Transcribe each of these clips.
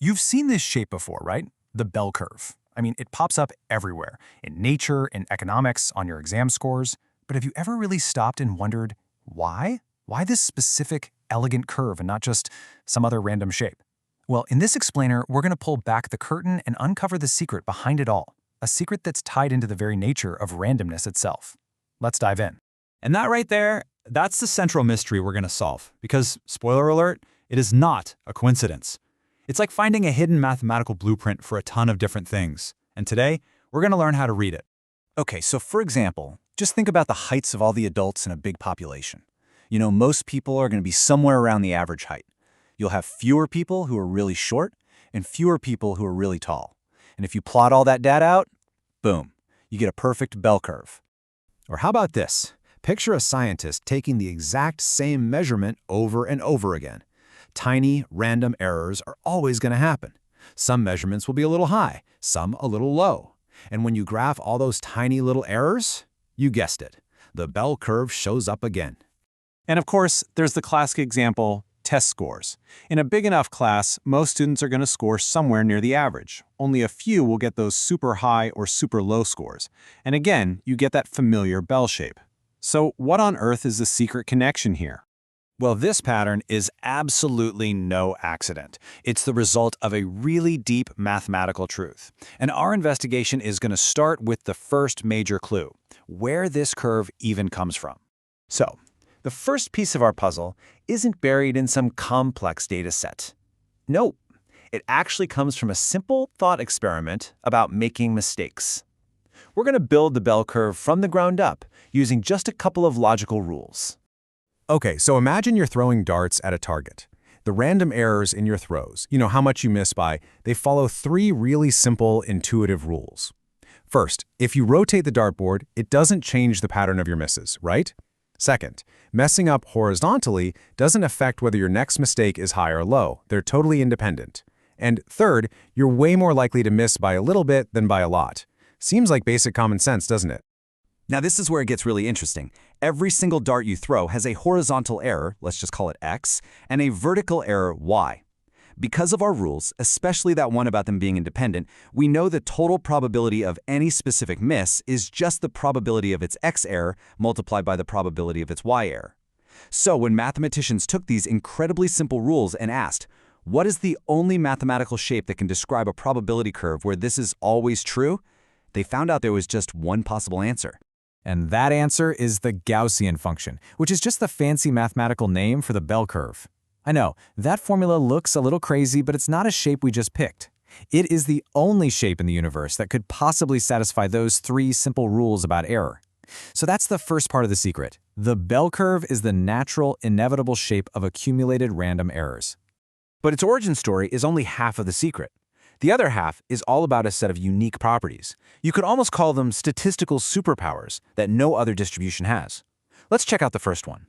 You've seen this shape before, right? The bell curve. I mean, it pops up everywhere, in nature, in economics, on your exam scores. But have you ever really stopped and wondered why? Why this specific, elegant curve and not just some other random shape? Well, in this explainer, we're going to pull back the curtain and uncover the secret behind it all, a secret that's tied into the very nature of randomness itself. Let's dive in. And that right there, that's the central mystery we're going to solve. Because, spoiler alert, it is not a coincidence. It's like finding a hidden mathematical blueprint for a ton of different things. And today, we're going to learn how to read it. Okay, so for example, just think about the heights of all the adults in a big population. You know, most people are going to be somewhere around the average height. You'll have fewer people who are really short and fewer people who are really tall. And if you plot all that data out, boom, you get a perfect bell curve. Or how about this? Picture a scientist taking the exact same measurement over and over again. Tiny, random errors are always going to happen. Some measurements will be a little high, some a little low. And when you graph all those tiny little errors, you guessed it, the bell curve shows up again. And of course, there's the classic example, test scores. In a big enough class, most students are going to score somewhere near the average. Only a few will get those super high or super low scores. And again, you get that familiar bell shape. So what on earth is the secret connection here? Well, this pattern is absolutely no accident. It's the result of a really deep mathematical truth. And our investigation is going to start with the first major clue, where this curve even comes from. So, the first piece of our puzzle isn't buried in some complex data set. Nope, it actually comes from a simple thought experiment about making mistakes. We're going to build the bell curve from the ground up using just a couple of logical rules. Okay, so imagine you're throwing darts at a target. The random errors in your throws, you know how much you miss by, they follow three really simple, intuitive rules. First, if you rotate the dartboard, it doesn't change the pattern of your misses, right? Second, messing up horizontally doesn't affect whether your next mistake is high or low. They're totally independent. And third, you're way more likely to miss by a little bit than by a lot. Seems like basic common sense, doesn't it? Now this is where it gets really interesting. Every single dart you throw has a horizontal error, let's just call it x, and a vertical error, y. Because of our rules, especially that one about them being independent, we know the total probability of any specific miss is just the probability of its x error multiplied by the probability of its y error. So when mathematicians took these incredibly simple rules and asked, what is the only mathematical shape that can describe a probability curve where this is always true? They found out there was just one possible answer. And that answer is the Gaussian function, which is just the fancy mathematical name for the bell curve. I know, that formula looks a little crazy, but it's not a shape we just picked. It is the only shape in the universe that could possibly satisfy those three simple rules about error. So that's the first part of the secret. The bell curve is the natural, inevitable shape of accumulated random errors. But its origin story is only half of the secret. The other half is all about a set of unique properties. You could almost call them statistical superpowers that no other distribution has. Let's check out the first one.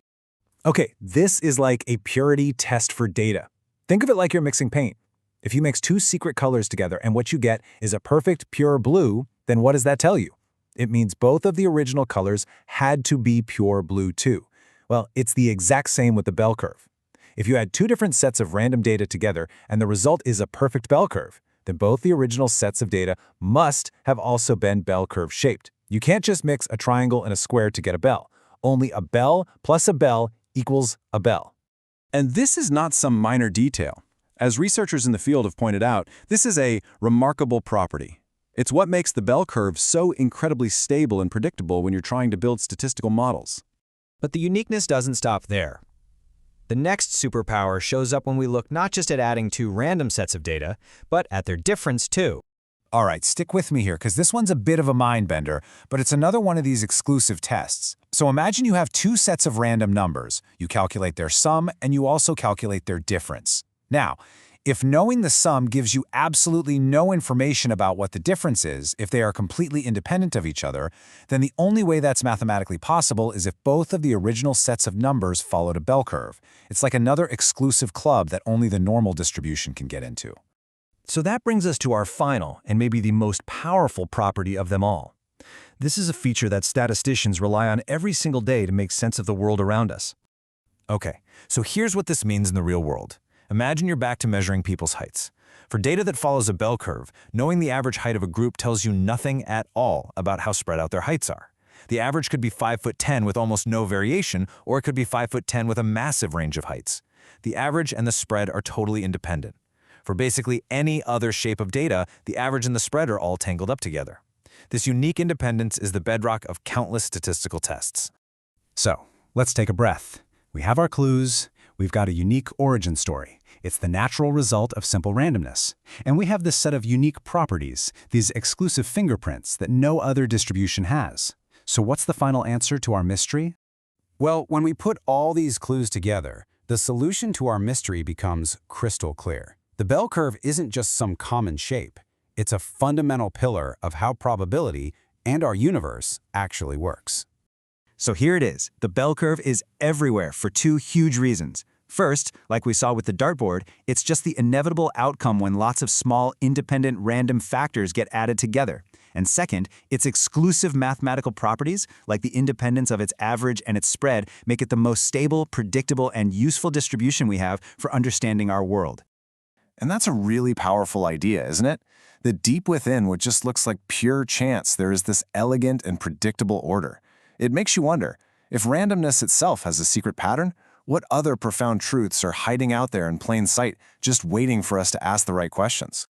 Okay, this is like a purity test for data. Think of it like you're mixing paint. If you mix two secret colors together and what you get is a perfect pure blue, then what does that tell you? It means both of the original colors had to be pure blue too. Well, it's the exact same with the bell curve. If you add two different sets of random data together and the result is a perfect bell curve, then both the original sets of data must have also been bell curve shaped. You can't just mix a triangle and a square to get a bell. Only a bell plus a bell equals a bell. And this is not some minor detail. As researchers in the field have pointed out, this is a remarkable property. It's what makes the bell curve so incredibly stable and predictable when you're trying to build statistical models. But the uniqueness doesn't stop there. The next superpower shows up when we look not just at adding two random sets of data, but at their difference too. All right, stick with me here because this one's a bit of a mind bender, but it's another one of these exclusive tests. So imagine you have two sets of random numbers. You calculate their sum and you also calculate their difference. Now, if knowing the sum gives you absolutely no information about what the difference is, if they are completely independent of each other, then the only way that's mathematically possible is if both of the original sets of numbers followed a bell curve. It's like another exclusive club that only the normal distribution can get into. So that brings us to our final and maybe the most powerful property of them all. This is a feature that statisticians rely on every single day to make sense of the world around us. Okay, so here's what this means in the real world. Imagine you're back to measuring people's heights. For data that follows a bell curve, knowing the average height of a group tells you nothing at all about how spread out their heights are. The average could be 5'10" with almost no variation, or it could be 5'10" with a massive range of heights. The average and the spread are totally independent. For basically any other shape of data, the average and the spread are all tangled up together. This unique independence is the bedrock of countless statistical tests. So, let's take a breath. We have our clues, we've got a unique origin story. It's the natural result of simple randomness. And we have this set of unique properties, these exclusive fingerprints that no other distribution has. So what's the final answer to our mystery? Well, when we put all these clues together, the solution to our mystery becomes crystal clear. The bell curve isn't just some common shape. It's a fundamental pillar of how probability and our universe actually works. So here it is. The bell curve is everywhere for two huge reasons. First, like we saw with the dartboard, it's just the inevitable outcome when lots of small, independent, random factors get added together. And second, its exclusive mathematical properties, like the independence of its average and its spread, make it the most stable, predictable, and useful distribution we have for understanding our world. And that's a really powerful idea, isn't it? That deep within what just looks like pure chance, there is this elegant and predictable order. It makes you wonder, if randomness itself has a secret pattern, what other profound truths are hiding out there in plain sight, just waiting for us to ask the right questions?